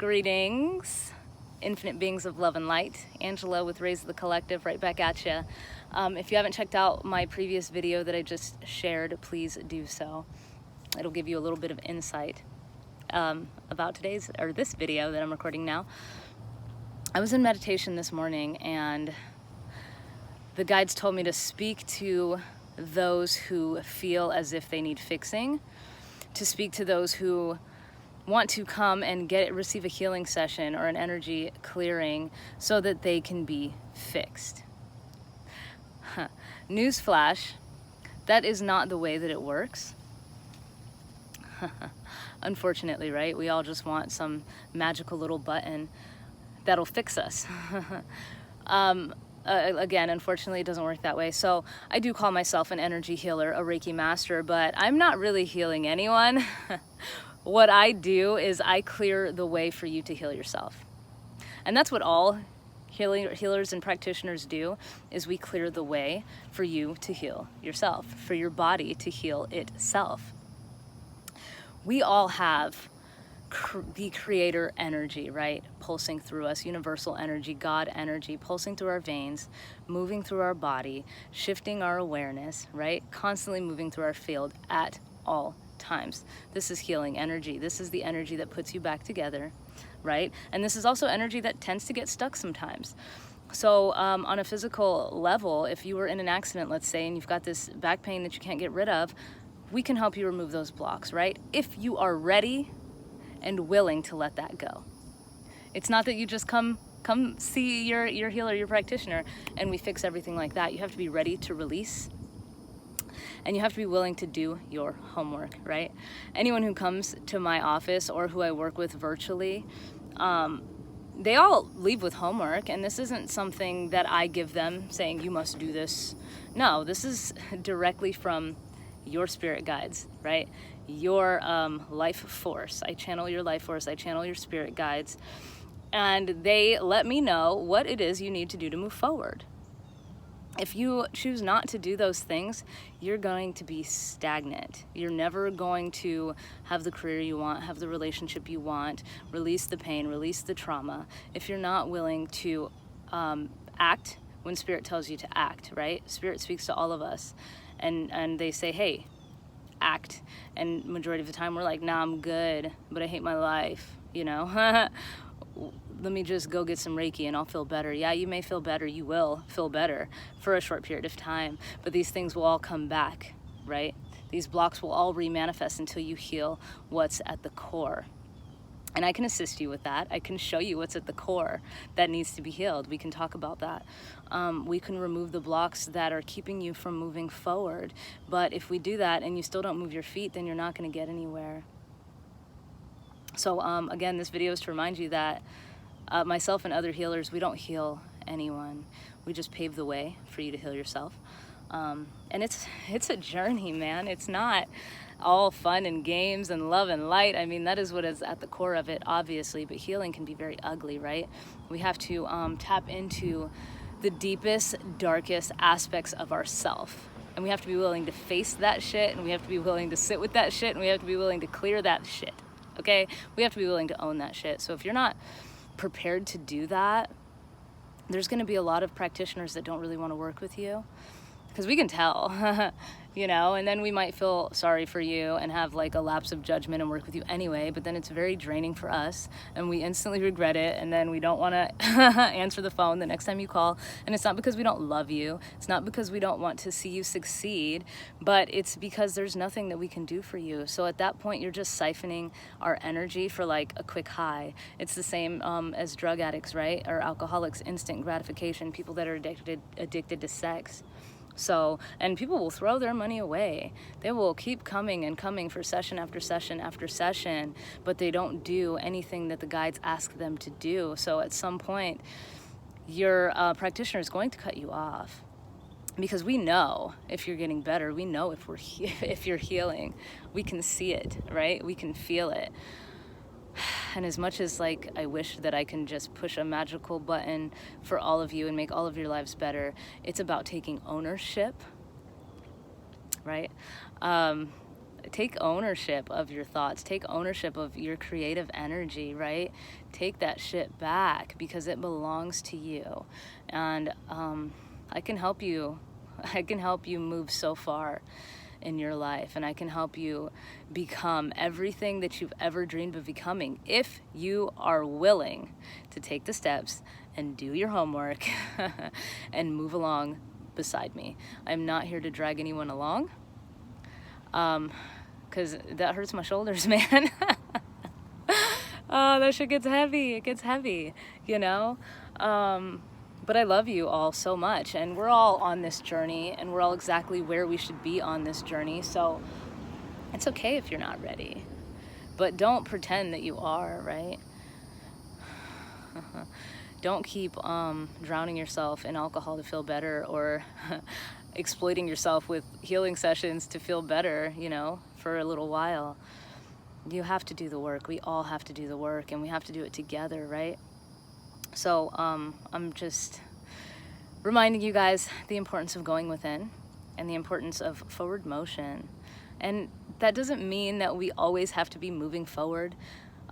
Greetings, infinite beings of love and light. Angela with Raise the Collective, right back at you. If you haven't checked out my previous video that I just shared, please do so. It'll give you a little bit of insight about this video that I'm recording now. I was in meditation this morning and the guides told me to speak to those who feel as if they need fixing, to speak to those who want to come and receive a healing session or an energy clearing so that they can be fixed. Newsflash, that is not the way that it works. Unfortunately, right? We all just want some magical little button that'll fix us. Again, unfortunately, it doesn't work that way. So I do call myself an energy healer, a Reiki master, but I'm not really healing anyone. What I do is I clear the way for you to heal yourself. And that's what all healers and practitioners do, is we clear the way for you to heal yourself, for your body to heal itself. We all have the creator energy, right? Pulsing through us, universal energy, God energy, pulsing through our veins, moving through our body, shifting our awareness, right? Constantly moving through our field at all times. This is healing energy. This is the energy that puts you back together, right? And this is also energy that tends to get stuck sometimes. So on a physical level, if you were in an accident, let's say, and you've got this back pain that you can't get rid of, we can help you remove those blocks, right? If you are ready and willing to let that go. It's not that you just come see your healer, your practitioner, and we fix everything like that. You have to be ready to release, and you have to be willing to do your homework, right? Anyone who comes to my office or who I work with virtually, they all leave with homework, and this isn't something that I give them saying, you must do this. No, this is directly from your spirit guides, right? Your life force. I channel your life force. I channel your spirit guides, and they let me know what it is you need to do to move forward. If you choose not to do those things, you're going to be stagnant. You're never going to have the career you want, have the relationship you want, release the pain, release the trauma, if you're not willing to act when Spirit tells you to act, right? Spirit speaks to all of us, and they say, hey, act. And majority of the time we're like, nah, I'm good, but I hate my life, you know? Let me just go get some Reiki and I'll feel better. Yeah, you may feel better. You will feel better for a short period of time, but these things will all come back, right? These blocks will all remanifest until you heal what's at the core. And I can assist you with that. I can show you what's at the core that needs to be healed. We can talk about that. We can remove the blocks that are keeping you from moving forward. But if we do that and you still don't move your feet, then you're not going to get anywhere. So again, this video is to remind you that myself and other healers, we don't heal anyone. We just pave the way for you to heal yourself. And it's a journey, man. It's not all fun and games and love and light. I mean, that is what is at the core of it, obviously, but healing can be very ugly, right? We have to tap into the deepest, darkest aspects of ourself. And we have to be willing to face that shit, and we have to be willing to sit with that shit, and we have to be willing to clear that shit, okay? We have to be willing to own that shit. So if you're not prepared to do that, there's going to be a lot of practitioners that don't really want to work with you, because we can tell, you know, and then we might feel sorry for you and have like a lapse of judgment and work with you anyway, but then it's very draining for us and we instantly regret it, and then we don't want to answer the phone the next time you call. And it's not because we don't love you, it's not because we don't want to see you succeed, but it's because there's nothing that we can do for you. So at that point, you're just siphoning our energy for like a quick high. It's the same as drug addicts, right? Or alcoholics, instant gratification, people that are addicted to sex. So, and people will throw their money away. They will keep coming and coming for session after session after session, but they don't do anything that the guides ask them to do. So at some point, your practitioner is going to cut you off, because we know if you're getting better. We know if you're healing. We can see it, right? We can feel it. And as much as like I wish that I can just push a magical button for all of you and make all of your lives better, it's about taking ownership, right? take ownership of your thoughts, take ownership of your creative energy, right? Take that shit back because it belongs to you. And I can help you. I can help you move so far in your life, and I can help you become everything that you've ever dreamed of becoming if you are willing to take the steps and do your homework and move along beside me. I'm not here to drag anyone along, because that hurts my shoulders, man. Oh, that shit gets heavy. It gets heavy, you know? But I love you all so much, and we're all on this journey, and we're all exactly where we should be on this journey. So it's okay if you're not ready, but don't pretend that you are, right? Don't keep drowning yourself in alcohol to feel better, or exploiting yourself with healing sessions to feel better, you know, for a little while. You have to do the work. We all have to do the work, and we have to do it together, right? So I'm just reminding you guys the importance of going within and the importance of forward motion. And that doesn't mean that we always have to be moving forward.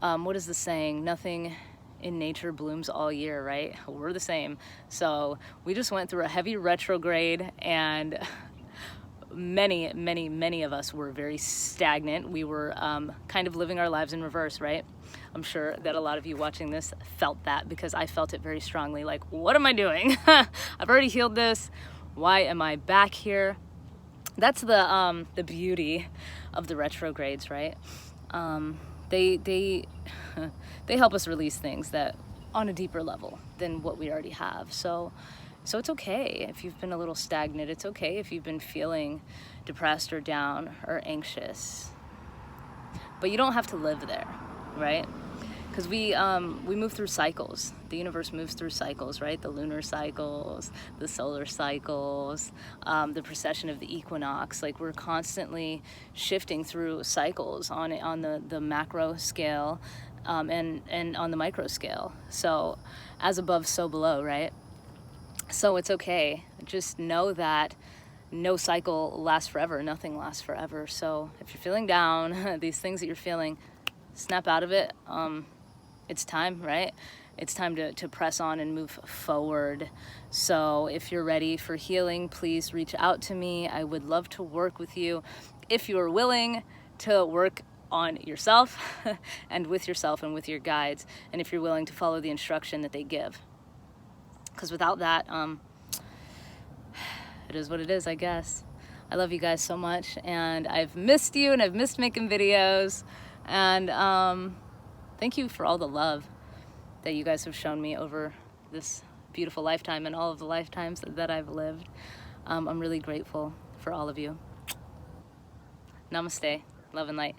What is the saying? Nothing in nature blooms all year, right? We're the same. So we just went through a heavy retrograde, and many of us were very stagnant. We were kind of living our lives in reverse, right? I'm sure that a lot of you watching this felt that, because I felt it very strongly. Like, what am I doing? I've already healed this. Why am I back here? That's the beauty of the retrogrades, right? They help us release things that on a deeper level than what we already have. So it's okay if you've been a little stagnant. It's okay if you've been feeling depressed or down or anxious. But you don't have to live there, right? Because we move through cycles. The universe moves through cycles, right? The lunar cycles, the solar cycles, the precession of the equinox. Like, we're constantly shifting through cycles on the macro scale, and on the micro scale. So as above, so below, right? So it's okay. Just know that no cycle lasts forever. Nothing lasts forever. So if you're feeling down, these things that you're feeling, snap out of it. It's time, right? It's time to press on and move forward. So if you're ready for healing, please reach out to me. I would love to work with you if you are willing to work on yourself and with your guides, and if you're willing to follow the instruction that they give. Because without that, it is what it is, I guess. I love you guys so much, and I've missed you, and I've missed making videos, and thank you for all the love that you guys have shown me over this beautiful lifetime and all of the lifetimes that I've lived. I'm really grateful for all of you. Namaste. Love and light.